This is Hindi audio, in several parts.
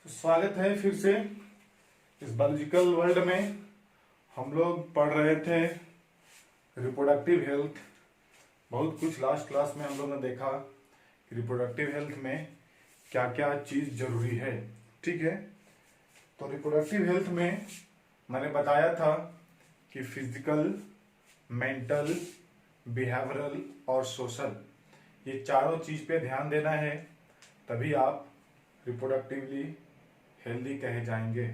स्वागत है फिर से इस बायोलॉजिकल वर्ल्ड में। हम लोग पढ़ रहे थे रिप्रोडक्टिव हेल्थ। बहुत कुछ लास्ट क्लास में हम लोग ने देखा कि रिप्रोडक्टिव हेल्थ में क्या क्या चीज जरूरी है। ठीक है, तो रिप्रोडक्टिव हेल्थ में मैंने बताया था कि फिजिकल, मेंटल, बिहेवियरल और सोशल, ये चारों चीज पे ध्यान देना है, तभी आप रिप्रोडक्टिवली हेल्दी कहे जाएंगे।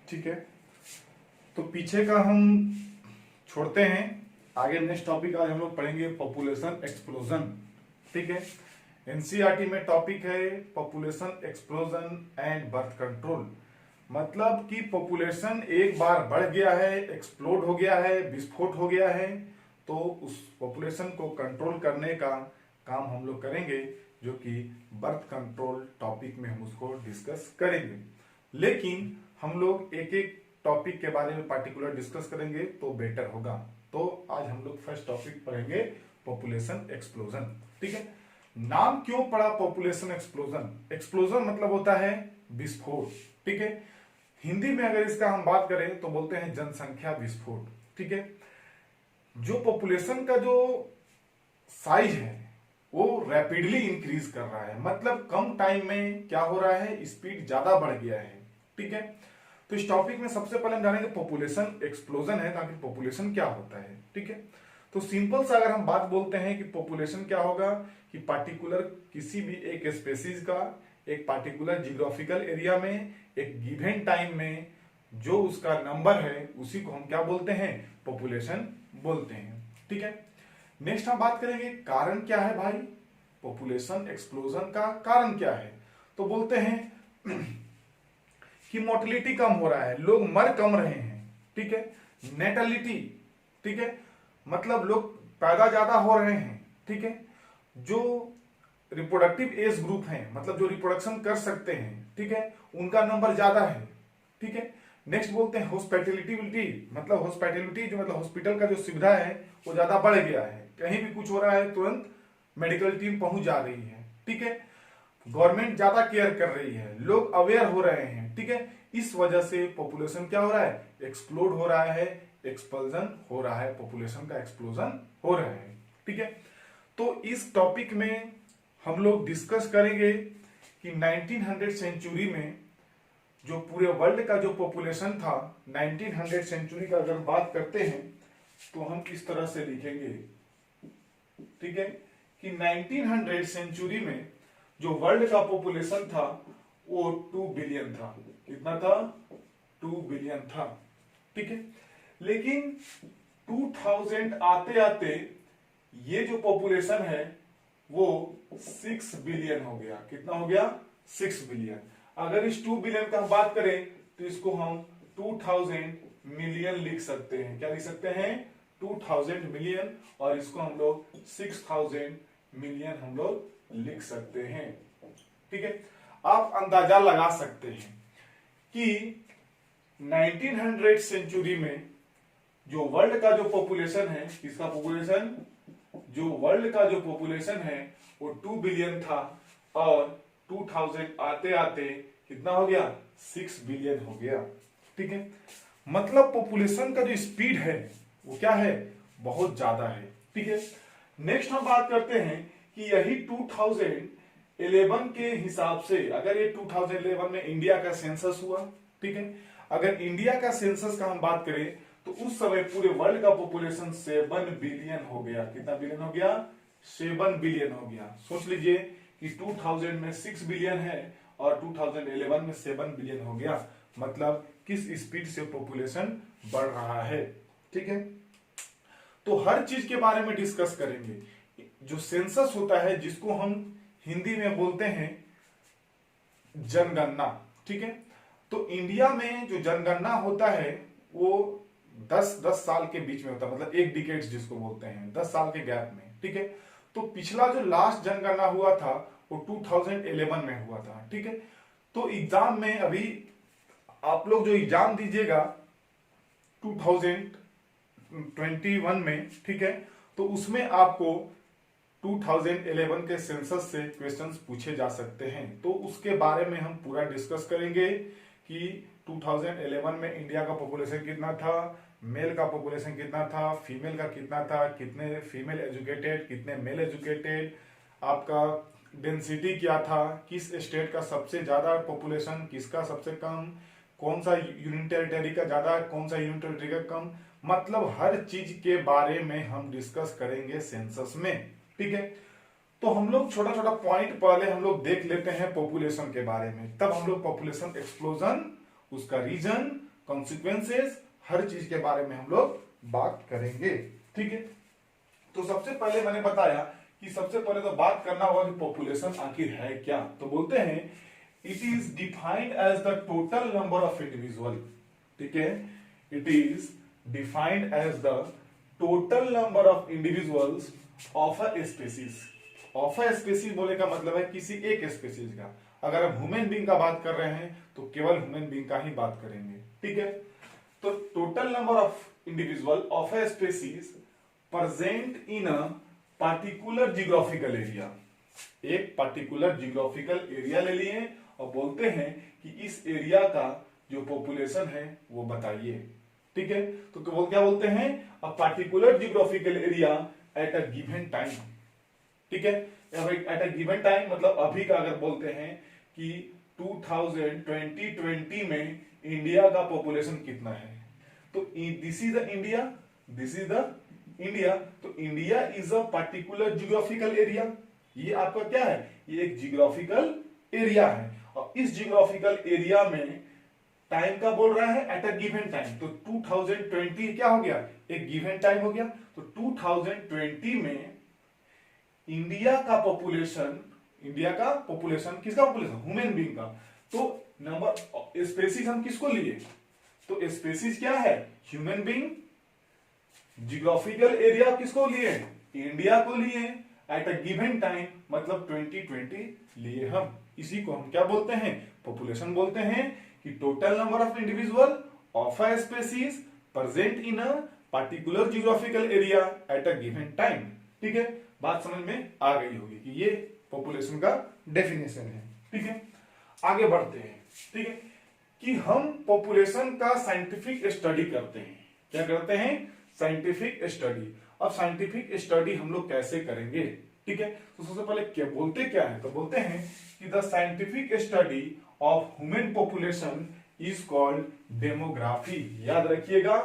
ठीक है, तो पीछे का हम छोड़ते हैं, आगे नेक्स्ट टॉपिक आज हम लोग पढ़ेंगे पॉपुलेशन एक्सप्लोजन। ठीक है, एनसीईआरटी में टॉपिक है population explosion and birth control. मतलब कि पॉपुलेशन एक बार बढ़ गया है, एक्सप्लोड हो गया है, विस्फोट हो गया है, तो उस पॉपुलेशन को कंट्रोल करने का काम हम लोग करेंगे, जो कि बर्थ कंट्रोल टॉपिक में हम उसको डिस्कस करेंगे। लेकिन हम लोग एक एक टॉपिक के बारे में पार्टिकुलर डिस्कस करेंगे तो बेटर होगा। तो आज हम लोग फर्स्ट टॉपिक पढ़ेंगे पॉपुलेशन एक्सप्लोजन। ठीक है, नाम क्यों पड़ा पॉपुलेशन एक्सप्लोजन? एक्सप्लोजन मतलब होता है विस्फोट। ठीक है, हिंदी में अगर इसका हम बात करें तो बोलते हैं जनसंख्या विस्फोट। ठीक है, जो पॉपुलेशन का जो साइज है वो रैपिडली इंक्रीज कर रहा है, मतलब कम टाइम में क्या हो रहा है, स्पीड ज्यादा बढ़ गया है। ठीक है, तो इस टॉपिक में सबसे पहले हम जानेंगे पॉपुलेशन एक्सप्लोजन है, ताकि पॉपुलेशन क्या होता है। ठीक है, तो सिंपल सा अगर हम बात बोलते हैं कि पॉपुलेशन क्या होगा, कि पार्टिकुलर किसी भी एक स्पेसीज का एक पार्टिकुलर जियोग्राफिकल एरिया में एक गिवन टाइम में जो उसका नंबर है उसी को हम क्या बोलते हैं, पॉपुलेशन बोलते हैं। ठीक है, नेक्स्ट हम बात करेंगे कारण क्या है भाई, पॉपुलेशन एक्सप्लोजन का कारण क्या है। तो बोलते हैं कि मोर्टेलिटी कम हो रहा है, लोग मर कम रहे हैं। ठीक है, नेटलिटी, ठीक है, मतलब लोग पैदा ज्यादा हो रहे हैं। ठीक है, जो रिप्रोडक्टिव एज ग्रुप हैं, मतलब जो रिप्रोडक्शन कर सकते हैं, ठीक है, उनका नंबर ज्यादा है। ठीक है, नेक्स्ट बोलते हैं हॉस्पिटलिटी, मतलब हॉस्पिटलिटी जो मतलब हॉस्पिटल का जो सुविधा है वो ज्यादा बढ़ गया है, कहीं भी कुछ हो रहा है तुरंत मेडिकल टीम पहुंच जा रही है। ठीक है, गवर्नमेंट ज्यादा केयर कर रही है, लोग अवेयर हो रहे हैं। ठीक है, इस वजह से पॉपुलेशन क्या हो रहा है, एक्सप्लोड हो रहा है, एक्सपल्जन हो रहा है, पॉपुलेशन का एक्सप्लोजन हो रहा है। ठीक है, तो इस टॉपिक में हम लोग डिस्कस करेंगे कि 1900 सेंचुरी में जो पूरे वर्ल्ड का जो पॉपुलेशन था, 1900 सेंचुरी का अगर बात करते हैं तो हम इस तरह से लिखेंगे। ठीक है, कि 1900 सेंचुरी में जो वर्ल्ड का पॉपुलेशन था वो 2 बिलियन था। कितना था? 2 बिलियन था। ठीक है, लेकिन 2000 आते आते ये जो पॉपुलेशन है वो 6 बिलियन हो गया। कितना हो गया? 6 बिलियन। अगर इस 2 बिलियन का हम बात करें तो इसको हम 2000 मिलियन लिख सकते हैं। क्या लिख सकते हैं? 2000 मिलियन, और इसको हम लोग 6000 मिलियन हम लोग लिख सकते हैं। ठीक है, आप अंदाजा लगा सकते हैं कि 1900 सेंचुरी में जो वर्ल्ड का जो पॉपुलेशन है, किसका पॉपुलेशन? जो वर्ल्ड का जो पॉपुलेशन है वो 2 बिलियन था, और 2000 आते आते कितना हो गया? 6 बिलियन हो गया। ठीक है, मतलब पॉपुलेशन का जो स्पीड है वो क्या है? बहुत ज्यादा है। ठीक है, नेक्स्ट हम बात करते हैं कि यही 2011 के हिसाब से, अगर ये 2011 में इंडिया का सेंसस हुआ, ठीक है, अगर इंडिया का सेंसस का हम बात करें तो उस समय पूरे वर्ल्ड का पॉपुलेशन 7 बिलियन हो गया। कितना बिलियन हो गया? 7 बिलियन हो गया। सोच लीजिए कि 2000 में 6 बिलियन है और 2011 में 7 बिलियन हो गया, मतलब किस स्पीड से पॉपुलेशन बढ़ रहा है। ठीक है, तो हर चीज के बारे में डिस्कस करेंगे। जो सेंसस होता है, जिसको हम हिंदी में बोलते हैं जनगणना। ठीक है, तो इंडिया में जो जनगणना होता है वो 10 साल के बीच में होता है, मतलब एक डिकेड्स जिसको बोलते हैं, 10 साल के गैप में। ठीक है, तो पिछला जो लास्ट जनगणना हुआ था वो 2011 में हुआ था। ठीक है, तो एग्जाम में अभी आप लोग जो एग्जाम दीजिएगा 2021 में, ठीक है, तो उसमें आपको 2011 के सेंसस से क्वेश्चंस पूछे जा सकते हैं, तो उसके बारे में हम पूरा डिस्कस करेंगे कि 2011 में इंडिया का पॉपुलेशन कितना था, मेल का पॉपुलेशन कितना था, फीमेल का कितना था, कितने फीमेल एजुकेटेड, कितने मेल एजुकेटेड, आपका डेंसिटी क्या था, किस स्टेट का सबसे ज्यादा पॉपुलेशन, किसका सबसे कम, कौन सा यूनियन टेरिटरी का ज्यादा, कौन सा यूनियन टेरिटरी का कम, मतलब हर चीज के बारे में हम डिस्कस करेंगे सेंसस में। ठीक है, तो हम लोग छोटा छोटा पॉइंट पहले हम लोग देख लेते हैं पॉपुलेशन के बारे में, तब हम लोग पॉपुलेशन एक्सप्लोजन, उसका रीजन, कॉन्सिक्वेंसेस, हर चीज के बारे में हम लोग बात करेंगे। ठीक है, तो सबसे पहले मैंने बताया कि सबसे पहले तो बात करना होगा कि पॉपुलेशन आखिर है क्या। तो बोलते हैं it is defined as the total number of individual. ठीक है, it is defined as the total number of individuals of a species. Of a species बोले का मतलब है किसी एक स्पीसीज का। अगर हम ह्यूमन बीइंग का बात कर रहे हैं तो केवल ह्यूमन बीइंग का ही बात करेंगे। ठीक है, तो total number of individual of a species present in a particular geographical area. एक पार्टिकुलर जियोग्राफिकल एरिया ले लिए और बोलते हैं कि इस एरिया का जो पॉपुलेशन है वो बताइए। ठीक है, तो क्या बोलते हैं, अ particular geographical area at a given time. ठीक है, एट अ गिवन टाइम मतलब अभी का अगर बोलते हैं कि 2020 में इंडिया का पॉपुलेशन कितना है, तो this is the India, this is the India. तो India is a particular geographical area. ये आपका क्या है, ये एक जियोग्राफिकल एरिया है और इस जियोग्राफिकल एरिया में टाइम का बोल रहा है एट अ गिवन टाइम। तो 2020 क्या हो गया, एक गिवन टाइम हो गया। तो 2020 में इंडिया का पॉपुलेशन, इंडिया का पॉपुलेशन किसका पॉपुलेशन, ह्यूमन बीइंग का। तो नंबर स्पेसीज हम किसको लिए, तो स्पेसीज क्या है, ह्यूमन बीइंग। जियोग्राफिकल एरिया किसको लिए, इंडिया को लिए एट अ गिवन टाइम मतलब 2020 लिए हम। इसी को हम क्या बोलते हैं, पॉपुलेशन बोलते हैं कि total number of individual of a species present in a particular geographical area at a given time. ठीक है, बात समझ में आ गई होगी कि ये पॉपुलेशन का डेफिनेशन है। ठीक है, आगे बढ़ते हैं। ठीक है, कि हम पॉपुलेशन का साइंटिफिक स्टडी करते हैं। क्या करते हैं, साइंटिफिक स्टडी। अब साइंटिफिक स्टडी हम लोग कैसे करेंगे। ठीक है, तो सबसे पहले क्या बोलते क्या है, तो बोलते हैं कि the scientific study of human population is called demography. याद रखिएगा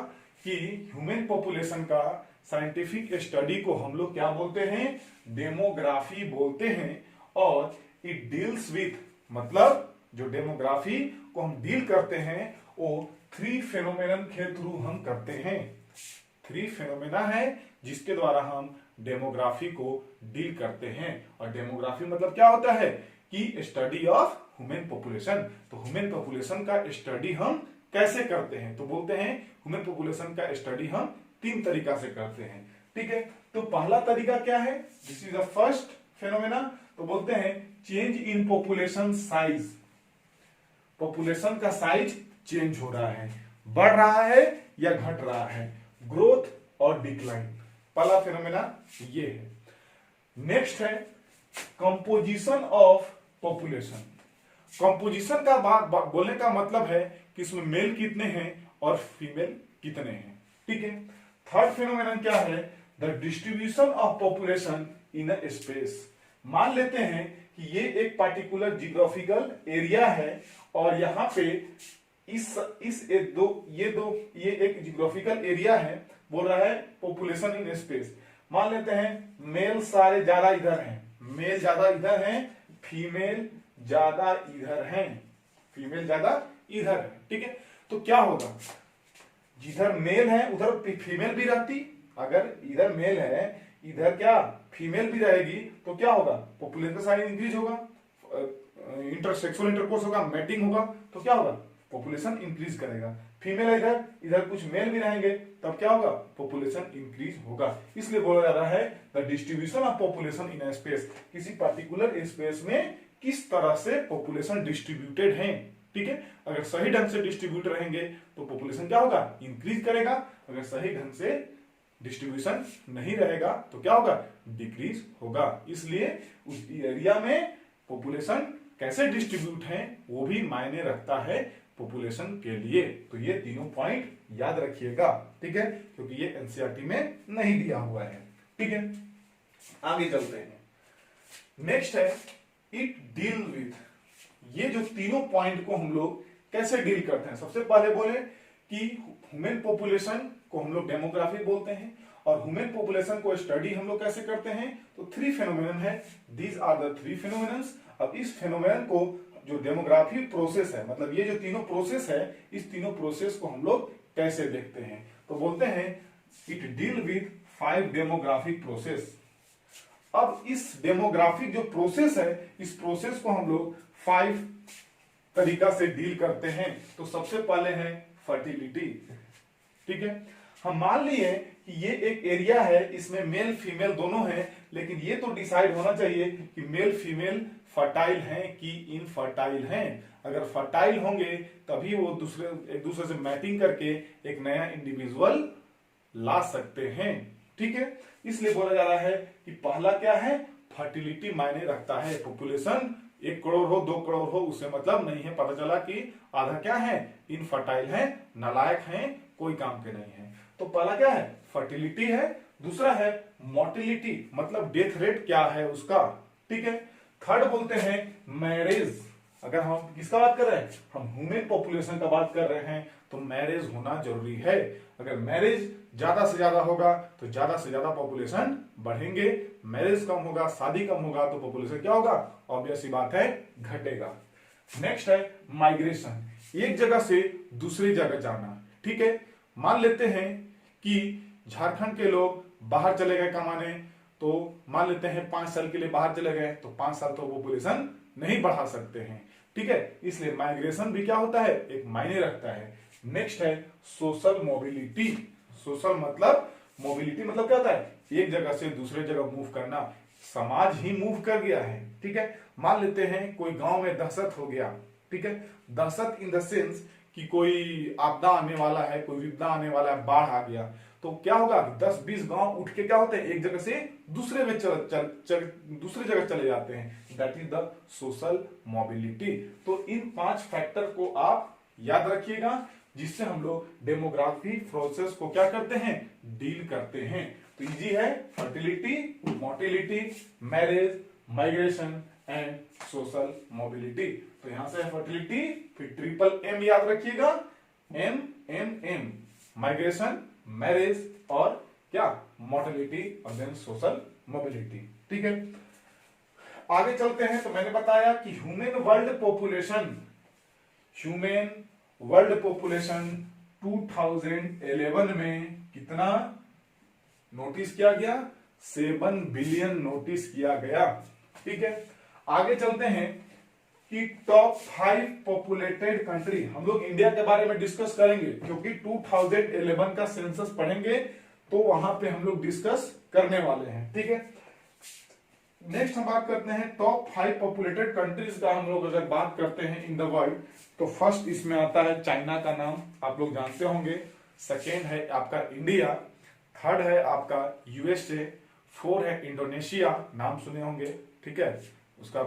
कि ह्यूमन पॉपुलेशन का साइंटिफिक स्टडी को हम लोग क्या बोलते हैं, डेमोग्राफी बोलते हैं। और इट डील्स विथ, मतलब जो डेमोग्राफी को हम डील करते हैं वो 3 फेनोमेनन के थ्रू हम करते हैं। 3 फेनोमेना है जिसके द्वारा हम डेमोग्राफी को डील करते हैं। और डेमोग्राफी मतलब क्या होता है कि स्टडी ऑफ ह्यूमन पॉपुलेशन। तो ह्यूमन पॉपुलेशन का स्टडी हम कैसे करते हैं, तो बोलते हैं ह्यूमन पॉपुलेशन का स्टडी हम 3 तरीका से करते हैं। ठीक है, तो पहला तरीका क्या है, this is the first phenomena. तो बोलते हैं change in population size. Population का साइज चेंज हो रहा है, बढ़ रहा है या घट रहा है, ग्रोथ और डिक्लाइन। पहला फेनोमेना ये है। नेक्स्ट है कंपोजिशन ऑफ पॉपुलेशन। कंपोजिशन का बोलने का मतलब है कि इसमें मेल कितने हैं और फीमेल कितने हैं। ठीक है, थर्ड फेनोमेनन क्या है, the distribution of population in a space. मान लेते हैं कि ये एक पार्टिकुलर जियोग्राफिकल एरिया है और यहां पे ये एक जियोग्राफिकल एरिया है, बोल रहा है पॉपुलेशन इन स्पेस। मान लेते हैं मेल सारे ज्यादा इधर हैं, मेल ज्यादा इधर हैं, फीमेल ज्यादा इधर हैं, फीमेल ज्यादा इधर है। ठीक है, तो क्या होगा, जिधर मेल है उधर फीमेल भी रहती, अगर इधर मेल है इधर क्या फीमेल भी रहेगी तो क्या होगा, पॉपुलेशन का साइज इंक्रीज होगा, इंटरसेक्सुअल इंटरकोर्स होगा, मैटिंग होगा, तो क्या होगा, पॉपुलेशन इंक्रीज करेगा। फीमेल इधर, इधर कुछ मेल भी रहेंगे, तब क्या होगा, पॉपुलेशन इंक्रीज होगा। इसलिए बोला जा रहा है the distribution of population in space, किसी पर्टिकुलर स्पेस में किस तरह से पॉपुलेशन डिस्ट्रीब्यूटेड है। ठीक है, अगर सही ढंग से डिस्ट्रीब्यूट रहेंगे तो पॉपुलेशन क्या होगा, इंक्रीज करेगा। अगर सही ढंग से डिस्ट्रीब्यूशन नहीं रहेगा तो क्या होगा, डिक्रीज होगा। इसलिए उस एरिया में पॉपुलेशन कैसे डिस्ट्रीब्यूट है वो भी मायने रखता है पॉपुलेशन के लिए। तो ये तीनों पॉइंट याद रखिएगा, ठीक है, क्योंकि ये एनसीईआरटी में नहीं दिया हुआ है। ठीक है, आगे चलते हैं। नेक्स्ट है इट डील विथ, ये जो तीनों पॉइंट को हम लोग कैसे डील करते हैं। सबसे पहले बोले कि ह्यूमन पॉपुलेशन को हम लोग डेमोग्राफी बोलते हैं, और ह्यूमन पॉपुलेशन को स्टडी हम लोग कैसे करते हैं, तो 3 फेनोमेनन है, दीज आर द 3 फेनोमेनन्स। अब इस फेनोमेनन को जो डेमोग्राफी प्रोसेस है, मतलब ये जो तीनों प्रोसेस है, इस तीनों प्रोसेस को हम लोग कैसे देखते हैं, तो बोलते हैं it deal with 5 demographic process. अब इस डेमोग्राफिक जो प्रोसेस है, इस प्रोसेस को हम लोग 5 तरीका से डील करते हैं। तो सबसे पहले है फर्टिलिटी। ठीक है, हम मान लिए कि ये एक एरिया है, इसमें मेल फीमेल दोनों हैं, लेकिन ये तो डिसाइड होना चाहिए कि मेल फीमेल फर्टाइल हैं कि इनफर्टाइल हैं। अगर फर्टाइल होंगे तभी वो एक दूसरे से मैटिंग करके एक नया इंडिविजुअल ला सकते हैं। ठीक है, इसलिए बोला जा रहा है कि पहला क्या है, फर्टिलिटी मायने रखता है। पॉपुलेशन 1 करोड़ हो 2 करोड़ हो उससे मतलब नहीं है, पता चला कि आधा क्या है, इनफर्टाइल है, नालायक हैं, कोई काम के नहीं है। तो पहला क्या है, फर्टिलिटी है। दूसरा है मोर्टिलिटी, मतलब डेथ रेट क्या है उसका। ठीक है, थर्ड बोलते हैं मैरिज। अगर हम किसका बात कर रहे हैं, हम ह्यूमन पॉपुलेशन का बात कर रहे हैं, तो मैरिज होना जरूरी है। अगर मैरिज ज्यादा से ज्यादा होगा तो ज्यादा से ज्यादा पॉपुलेशन बढ़ेंगे, मैरिज कम होगा, शादी कम होगा तो पॉपुलेशन क्या होगा, ऑब्वियस सी बात है, घटेगा। नेक्स्ट है माइग्रेशन, एक जगह से दूसरी जगह जाना। ठीक है, मान लेते हैं कि झारखंड के लोग बाहर चले गए कमाने, तो मान लेते हैं 5 साल के लिए बाहर चले गए, तो 5 साल तो पॉपुलेशन नहीं बढ़ा सकते हैं। ठीक है, इसलिए माइग्रेशन भी क्या होता है, एक मायने रखता है। नेक्स्ट है सोशल मोबिलिटी। सोशल मतलब मोबिलिटी मतलब क्या होता है, एक जगह से दूसरे जगह मूव करना, समाज ही मूव कर गया है। ठीक है, मान लेते हैं कोई गांव में दहशत हो गया। ठीक है, दहशत इन द सेंस कि कोई आपदा आने वाला है, कोई विपदा आने वाला है, बाढ़ आ गया, तो क्या होगा, 10-20 गांव उठ के क्या होते हैं, एक जगह से दूसरे में दूसरी जगह चले जाते हैं। That is the social mobility. तो इन 5 फैक्टर को आप याद रखिएगा, जिससे हम लोग डेमोग्राफी प्रोसेस को क्या करते हैं, डील करते हैं। तो इजी है, fertility, mortality, marriage, migration and social mobility. तो यहां से फर्टिलिटी, फिर ट्रिपल एम याद रखिएगा, एम, माइग्रेशन, मैरिज और क्या, मोर्टिलिटी और देन सोशल मोबिलिटी। ठीक है, आगे चलते हैं। तो मैंने बताया कि ह्यूमन वर्ल्ड पॉपुलेशन 2011 में कितना नोटिस किया गया, 7 बिलियन नोटिस किया गया। ठीक है, आगे चलते हैं कि टॉप 5 पॉपुलेटेड कंट्री, हम लोग इंडिया के बारे में डिस्कस करेंगे, क्योंकि 2011 का सेंसस पढ़ेंगे तो वहां पे हम लोग डिस्कस करने वाले हैं। ठीक है, नेक्स्ट हम बात करते हैं टॉप 5 पॉपुलेटेड कंट्रीज का। हम लोग अगर बात करते हैं इन द वर्ल्ड, तो फर्स्ट इसमें आता है चाइना का नाम, आप लोग जानते होंगे। सेकेंड है आपका इंडिया, थर्ड है आपका यूएसए, 4 है इंडोनेशिया, नाम सुने होंगे। ठीक है, उसका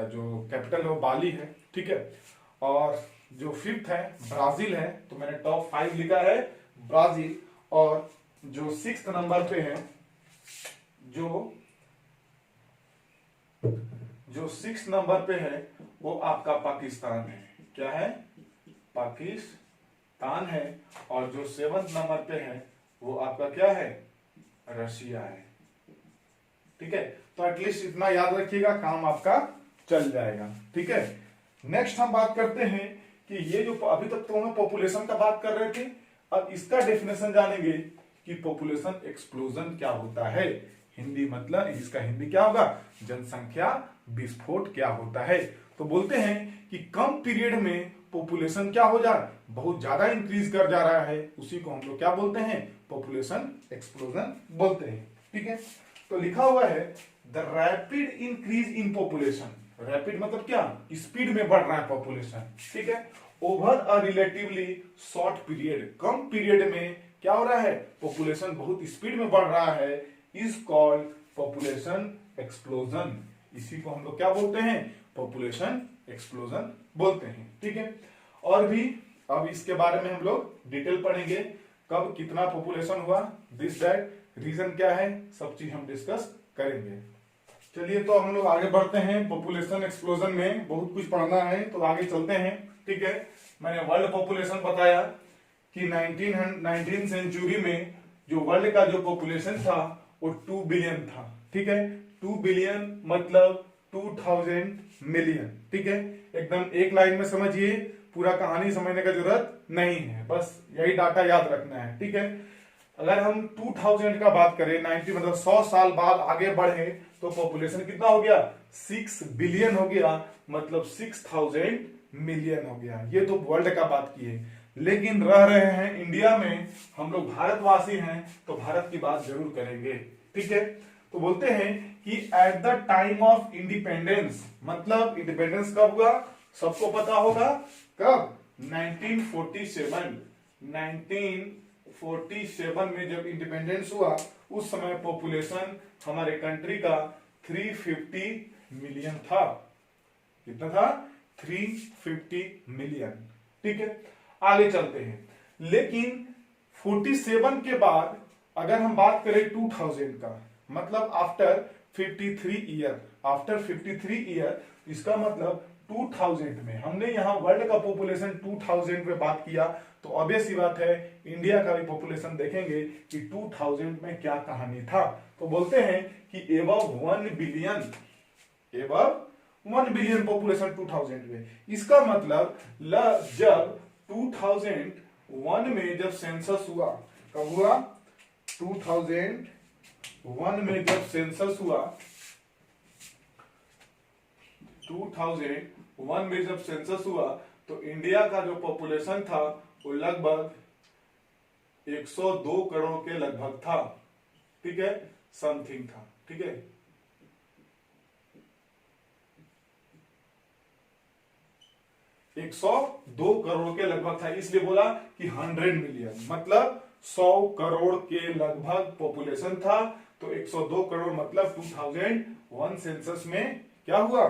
जो कैपिटल है वो बाली है। ठीक है, और जो 5th है ब्राजील है। तो मैंने टॉप 5 लिखा है ब्राजील, और जो 6th नंबर पे है, जो 6th नंबर पे है वो आपका पाकिस्तान है। क्या है, पाकिस्तान है। और जो 7th नंबर पे है वो आपका क्या है, रशिया है। ठीक है, तो एटलीस्ट इतना याद रखिएगा, काम आपका चल जाएगा। ठीक है, नेक्स्ट हम बात करते हैं कि ये जो अभी तक तो हम पॉपुलेशन का बात कर रहे थे, अब इसका डेफिनेशन जानेंगे कि पॉपुलेशन एक्सप्लोजन क्या होता है। हिंदी मतलब इसका हिंदी क्या होगा, जनसंख्या विस्फोट क्या होता है। तो बोलते हैं कि कम पीरियड में पॉपुलेशन क्या हो जा रहा है, बहुत ज्यादा इंक्रीज कर जा रहा है, उसी को हम लोग क्या बोलते हैं, पॉपुलेशन एक्सप्लोजन बोलते हैं। ठीक है, तो लिखा हुआ है the rapid increase in population. Rapid मतलब क्या, स्पीड में बढ़ रहा है पॉपुलेशन। ठीक है, over a relatively short period, come period में क्या हो रहा है, पॉपुलेशन बहुत स्पीड में बढ़ रहा है, इज कॉल्ड पॉपुलेशन एक्सप्लोजन। इसी को हम लोग क्या बोलते हैं, पॉपुलेशन एक्सप्लोजन बोलते हैं। ठीक है, और भी अब इसके बारे में हम लोग डिटेल पढ़ेंगे, कब कितना पॉपुलेशन हुआ, दिस दैट, रीजन क्या है, सब चीज हम डिस्कस करेंगे। चलिए तो हम लोग आगे बढ़ते हैं, पॉपुलेशन एक्सप्लोजन में बहुत कुछ पढ़ना है तो आगे चलते हैं। ठीक है, मैंने वर्ल्ड पॉपुलेशन बताया कि 19th सेंचुरी में जो वर्ल्ड का जो पॉपुलेशन था वो 2 बिलियन था। ठीक है, 2 बिलियन मतलब 2000 मिलियन। ठीक है, एकदम एक लाइन में समझिए, पूरा कहानी समझने का जरूरत नहीं है, बस यही डाटा याद रखना है। ठीक है, अगर हम 2000 का बात करें, 90 मतलब 100 साल बाद आगे बढ़े तो पॉपुलेशन कितना हो गया, 6 बिलियन हो गया, मतलब 6000 मिलियन हो गया। ये तो वर्ल्ड का बात की है, लेकिन रह रहे हैं इंडिया में, हम लोग भारतवासी हैं तो भारत की बात जरूर करेंगे। ठीक है, तो बोलते हैं कि at the time of independence, मतलब इंडिपेंडेंस कब हुआ, सबको पता होगा, कब, 1947 में जब इंडिपेंडेंस हुआ उस समय पॉपुलेशन हमारे कंट्री का 350 मिलियन था। कितना था, 350 मिलियन। ठीक है, आगे चलते हैं, लेकिन 47 के बाद अगर हम बात करें 2000 का, मतलब आफ्टर 53 ईयर, इसका मतलब 2000 में हमने यहां वर्ल्ड का पॉपुलेशन 2000 पे बात किया, तो ऑब्वियस सी बात है इंडिया का भी पॉपुलेशन देखेंगे कि 2000 में क्या कहानी था। तो बोलते हैं कि एबव 1 बिलियन पॉपुलेशन 2000 में। इसका मतलब जब 2001 में जब सेंसस हुआ, कब हुआ, 2001 में जब सेंसस हुआ, 2001 में जब सेंसस हुआ तो इंडिया का जो पॉपुलेशन था वो लगभग 102 करोड़ के लगभग था। ठीक है, समथिंग था। ठीक है, एक 102 करोड़ के लगभग था, इसलिए बोला कि 100 मिलियन मतलब 100 करोड़ के लगभग पॉपुलेशन था। तो 102 करोड़ मतलब 2001 सेंसस में क्या हुआ,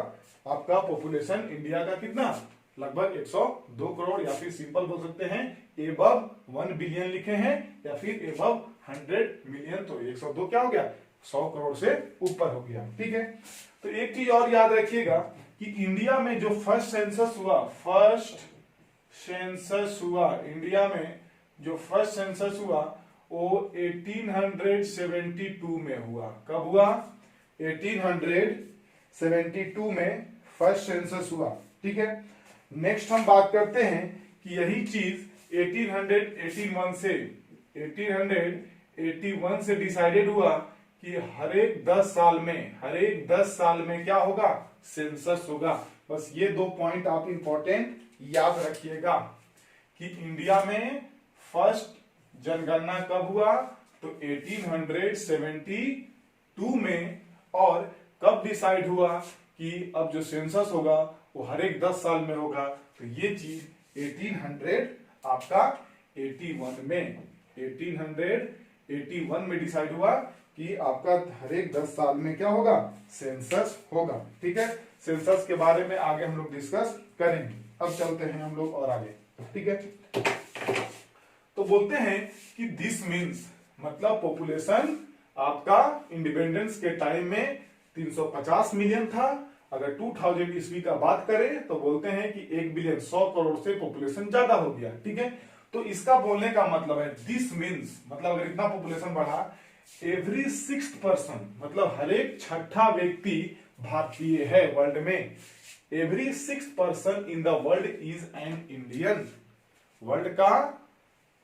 आपका पॉपुलेशन इंडिया का कितना, लगभग 102 करोड़, या फिर सिंपल बोल सकते हैं एबव 1 बिलियन लिखे हैं, या फिर एबव 100 मिलियन। तो 102 क्या हो गया, 100 करोड़ से ऊपर हो गया। ठीक है, तो एक चीज और याद रखिएगा कि इंडिया में जो फर्स्ट सेंसस हुआ, इंडिया में जो फर्स्ट सेंसस हुआ वो 1872 में हुआ। कब हुआ, 1872 में फर्स्ट सेंसस हुआ। ठीक है, नेक्स्ट हम बात करते हैं कि यही चीज 1881 से डिसाइडेड हुआ कि हर एक 10 साल में क्या होगा, सेंसस होगा। बस ये 2 पॉइंट आप इंपॉर्टेंट याद रखिएगा कि इंडिया में फर्स्ट जनगणना कब हुआ, तो 1872 में, और कब डिसाइड हुआ कि अब जो सेंसस होगा वो हर एक 10 साल में होगा। तो ये चीज 1881 में डिसाइड हुआ कि आपका हर एक 10 साल में क्या होगा, सेंसस होगा। ठीक है, सेंसस के बारे में आगे हम लोग डिस्कस करेंगे। अब चलते हैं हम लोग और आगे। ठीक है, तो बोलते हैं कि दिस मीन्स, मतलब पॉपुलेशन आपका इंडिपेंडेंस के टाइम में 350 मिलियन था। अगर 2000 ईस्वी का बात करें तो बोलते हैं कि 1 बिलियन 100 करोड़ से पॉपुलेशन ज्यादा हो गया। ठीक है, तो इसका बोलने का मतलब है दिस मीन्स, मतलब अगर इतना पॉपुलेशन बढ़ा, एवरी 6th पर्सन, मतलब हर एक छठा व्यक्ति भारतीय है वर्ल्ड में। Every 6th person in the world is an Indian. World का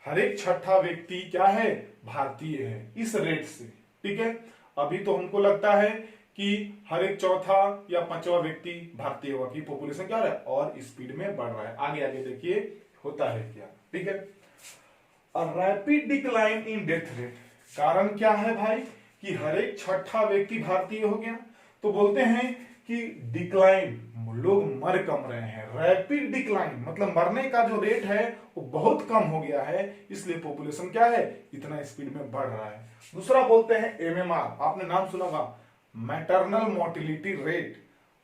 हर एक छठा व्यक्ति क्या है, भारतीय है, इस रेट से। ठीक है, अभी तो हमको लगता है कि हर एक चौथा या पांचवा व्यक्ति भारतीय होगा, कि पॉपुलेशन क्या हो रहा है और स्पीड में बढ़ रहा है। आगे आगे देखिए होता है क्या। ठीक है, rapid decline in death rate, कारण क्या है भाई कि हर एक छठा व्यक्ति भारतीय हो गया। तो बोलते हैं कि डिक्लाइन, लोग मर कम रहे हैं, रैपिड डिक्लाइन मतलब मरने का जो रेट है वो बहुत कम हो गया है, इसलिए पॉपुलेशन क्या है इतना स्पीड में बढ़ रहा है। दूसरा बोलते हैं एमएमआर, आपने नाम सुना होगा, मैटरनल मोर्टिलिटी रेट,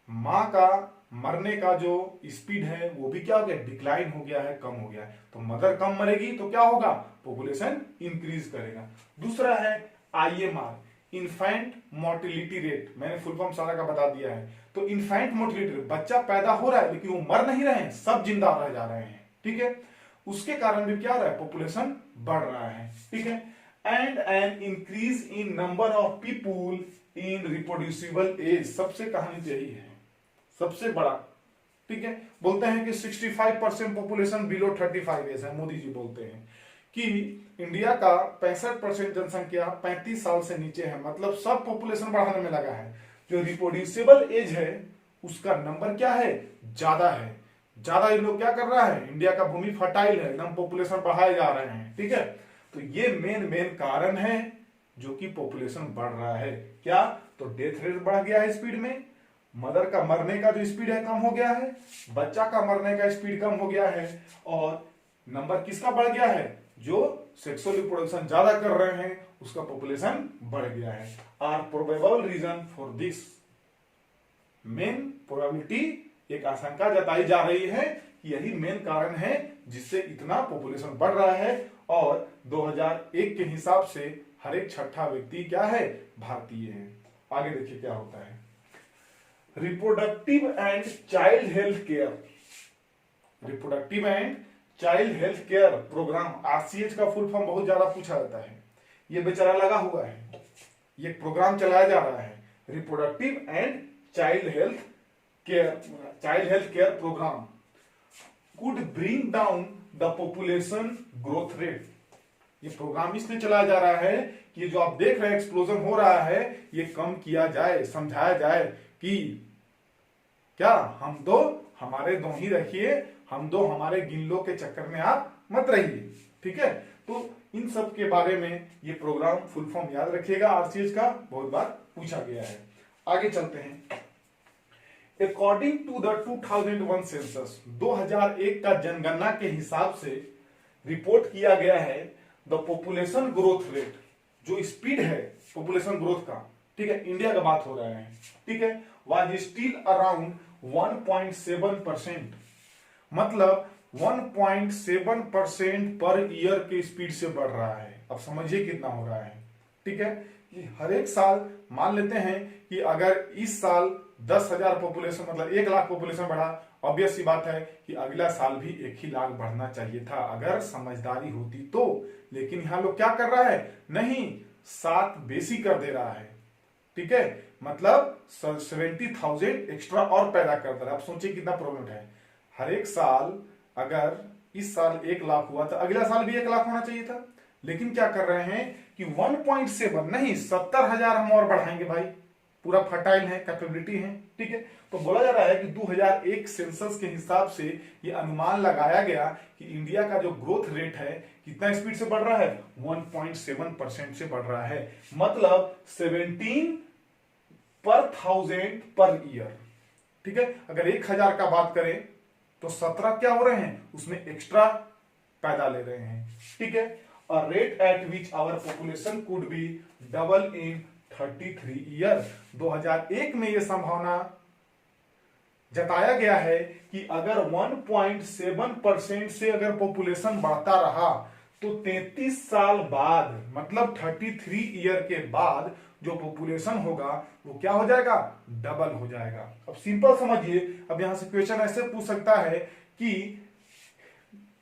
माँ का मरने का जो स्पीड है वो भी क्या हो गया, डिक्लाइन हो गया है, कम हो गया है। तो मदर कम मरेगी तो क्या होगा, पॉपुलेशन इंक्रीज करेगा। दूसरा है आईएमआर, इन्फेंट मोर्टिलिटी रेट, मैंने फुल फॉर्म सारा का बता दिया है। तो इन्फेंट मोर्टिलिटी रेट, बच्चा पैदा हो रहा है लेकिन वो मर नहीं रहे हैं, सब जिंदा रह जा रहे हैं, ठीक है, उसके कारण भी क्या हो रहा है, पॉपुलेशन बढ़ रहा है, ठीक है। And an increase in number of people in reproducible age, सबसे कहानी तो यही है सबसे बड़ा, ठीक है। बोलते हैं कि 65% पॉपुलेशन बिलो 35 एज है, मोदी जी बोलते हैं कि इंडिया का 65% जनसंख्या 35 साल से नीचे है, मतलब सब पॉपुलेशन बढ़ाने में लगा है। जो रिप्रोड्यूसिबल एज है उसका नंबर क्या है, ज्यादा है, ज्यादा ये लोग क्या कर रहा है, इंडिया का भूमि फर्टाइल है, एकदम पॉपुलेशन बढ़ाए जा रहे हैं, ठीक है। तो ये मेन कारण है जो कि पॉपुलेशन बढ़ रहा है। क्या, तो डेथ रेट बढ़ गया है स्पीड में, मदर का मरने का जो स्पीड है कम हो गया है, बच्चा का मरने का स्पीड कम हो गया है, और नंबर किसका बढ़ गया है, जो सेक्सुअल रिप्रोडक्शन ज्यादा कर रहे हैं उसका पॉपुलेशन बढ़ गया है। Are probable reason for this, main probability, एक आशंका जताई जा रही है कि यही मेन कारण है जिससे इतना पॉपुलेशन बढ़ रहा है। और 2001 के हिसाब से हर एक छठा व्यक्ति क्या है, भारतीय है। आगे देखिए क्या होता है, reproductive and child health care, reproductive and child health care program, RCH का फुल फॉर्म बहुत ज्यादा पूछा जाता है, ये बेचारा लगा हुआ है, ये प्रोग्राम चलाया जा रहा है, reproductive and child health care program could bring down the population growth rate. ये प्रोग्राम इसलिए चलाया जा रहा है कि जो आप देख रहे हैं एक्सप्लोजन हो रहा है ये कम किया जाए, समझाया जाए कि क्या हम दो हमारे दो ही रखिए, हम दो हमारे गिल्लो के चक्कर में आप मत रहिए, ठीक है। तो इन सब के बारे में ये प्रोग्राम फुल फॉर्म याद रखिएगा, आरसीएच का बहुत बार पूछा गया है। आगे चलते हैं, अकॉर्डिंग टू द 2001 सेंसस, 2001 का जनगणना के हिसाब से रिपोर्ट किया गया है, द पॉपुलेशन ग्रोथ रेट, जो स्पीड है पॉपुलेशन ग्रोथ का, ठीक है, इंडिया का बात हो रहा है, ठीक है, वाज स्टिल अराउंड 1.7%, मतलब 1.7% पर ईयर के स्पीड से बढ़ रहा है। अब समझिए कितना हो रहा है, ठीक है, कि हर एक साल मान लेते हैं कि अगर इस साल 10,000 पॉपुलेशन मतलब 1 लाख पॉपुलेशन बढ़ा, ऑब्वियस सी बात है कि अगला साल भी 1 ही लाख बढ़ना चाहिए था अगर समझदारी होती तो। लेकिन यहां लोग क्या कर रहा है, नहीं 7 बेसी कर दे रहा है, ठीक है, मतलब 70,000 एक्स्ट्रा और पैदा कर दे रहा है। आप सोचिए कितना प्रॉब्लम है, हर एक साल अगर इस साल 1 लाख हुआ तो अगला साल भी 1 लाख होना चाहिए था, लेकिन क्या कर रहे हैं कि 1.7 नहीं 70,000 हम और बढ़ाएंगे भाई, पूरा फर्टाइल है, कैपेबिलिटी है, ठीक है। तो बोला जा रहा है कि 2001 सेंसस के हिसाब से ये अनुमान लगाया गया कि इंडिया का जो ग्रोथ रेट है कितना स्पीड से बढ़ रहा है, 1.7% से बढ़ रहा है, मतलब 17 पर 1000 पर ईयर, ठीक है। अगर 1000 का बात करें तो 17 क्या हो रहे हैं, उसमें एक्स्ट्रा पैदा ले रहे हैं, ठीक है। A rate at which our population could be double in 33 years, 2001 में यह संभावना जताया गया है कि अगर 1.7% से अगर पॉपुलेशन बढ़ता रहा तो 33 साल बाद मतलब 33 ईयर के बाद जो पॉपुलेशन होगा वो क्या हो जाएगा, डबल हो जाएगा। अब सिंपल समझिए, अब यहां से क्वेश्चन ऐसे पूछ सकता है कि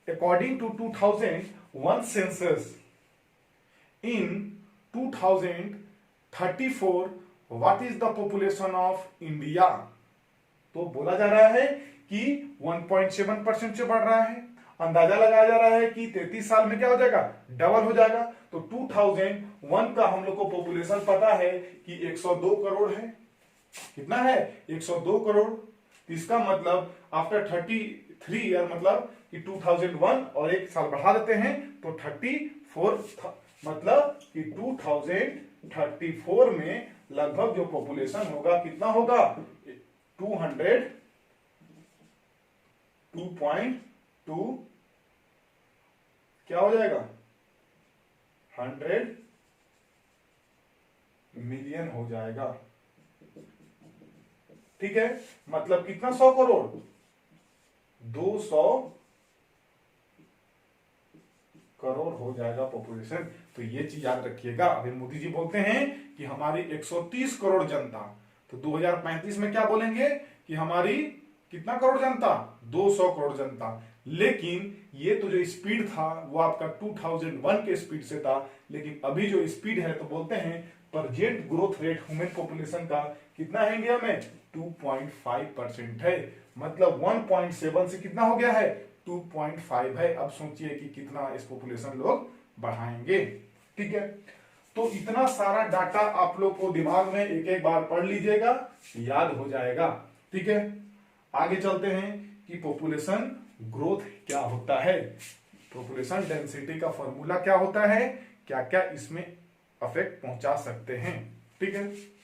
according to 2001 census in 2034 what is the population of India, तो बोला जा रहा है कि 1.7% से बढ़ रहा है, अंदाजा लगाया जा रहा है कि 33 साल में क्या हो जाएगा, डबल हो जाएगा। तो 2001 का हम लोग को पॉपुलेशन पता है कि 102 करोड़ है, कितना है 102 करोड़। इसका मतलब आफ्टर 33 ईयर मतलब कि 2001 और 1 साल बढ़ा देते हैं तो 34, मतलब कि 2034 में लगभग जो पॉपुलेशन होगा कितना होगा, 200 2.2 क्या हो जाएगा 100 मिलियन हो जाएगा। ठीक है, मतलब कितना 100 करोड़ 200 करोड़ हो जाएगा पॉपुलेशन। तो ये चीज याद रखिएगा। अभी मोदी जी बोलते हैं कि हमारी 130 करोड़ जनता, तो 2035 में क्या बोलेंगे कि हमारी कितना करोड़ जनता 200 करोड़ जनता। लेकिन ये तो जो स्पीड था वो आपका 2001 के स्पीड से था, लेकिन अभी जो स्पीड है तो बोलते हैं present growth rate human population का कितना है इंडिया में 2.5% है। मतलब 1.7 से कितना हो गया है 2.5 है। अब सोचिए कि कितना इस पॉपुलेशन लोग बढ़ाएंगे। ठीक है, तो इतना सारा डाटा आप लोग को दिमाग में एक एक बार पढ़ लीजिएगा, याद हो जाएगा। ठीक है, आगे चलते हैं कि पॉपुलेशन ग्रोथ क्या होता है, पॉपुलेशन डेंसिटी का फॉर्मूला क्या होता है, क्या क्या इसमें अफेक्ट पहुंचा सकते हैं। ठीक है।